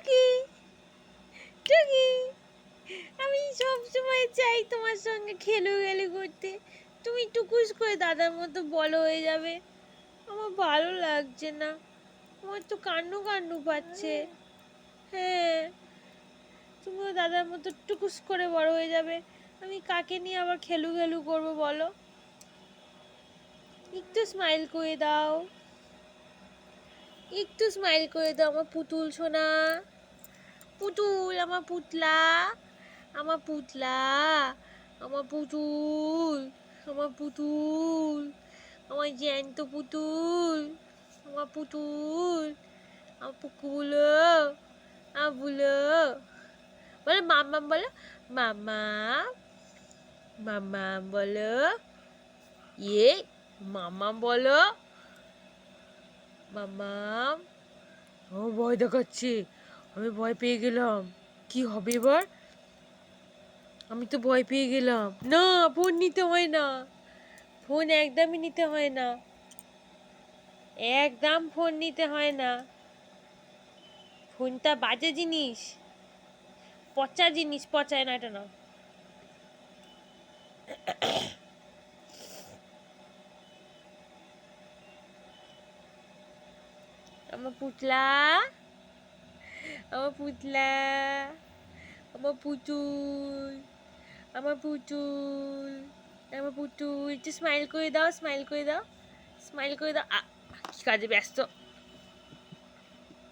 টুকি টুকি, আমি সব সময় চাই তোমার সঙ্গে খেলু করতে। তুমি টুকুস করে দাদার মতো বড় হয়ে যাবে। আমার ভালো লাগছে না, আমার তো কান্নু কান্নু পাচ্ছে। হ্যাঁ, তুমিও দাদার মতো টুকুস করে বড় হয়ে যাবে। আমি কাকে নিয়ে আবার খেলু করবো বলো? একটু স্মাইল করে দাও, একটু স্মাইল করে দাও আমার পুতুল সোনা। পুতুল, আমার পুতলা, আমার পুতলা, আমার পুতুল, আমার পুতুল, আমার জ্যান্ত পুতুল, আমার পুতুল, আমার পুকুলো, আমার বুলো। বলো মাম্মাম, বলো মামা, মামা বলো, ইয়ে মামাম বলো, মামাম। ও ভয় দেখাচ্ছে, আমি ভয় পেয়ে গেলাম। কি হবে এবার? আমি তো ভয় পেয়ে গেলাম। না, ফোন নিতে হয় না, ফোন একদমই নিতে হয় না, একদম ফোন নিতে হয় না। ফোনটা বাজে জিনিস, পচা জিনিস, পচায় না এটা না। আমার পুতলা, আমার পুতলা, আমার পুতুল, আমার পুতুল, আমার পুতুল। একটু স্মাইল করে দাও, স্মাইল করে দাও, স্মাইল করে দাও। কি কাজে ব্যস্ত।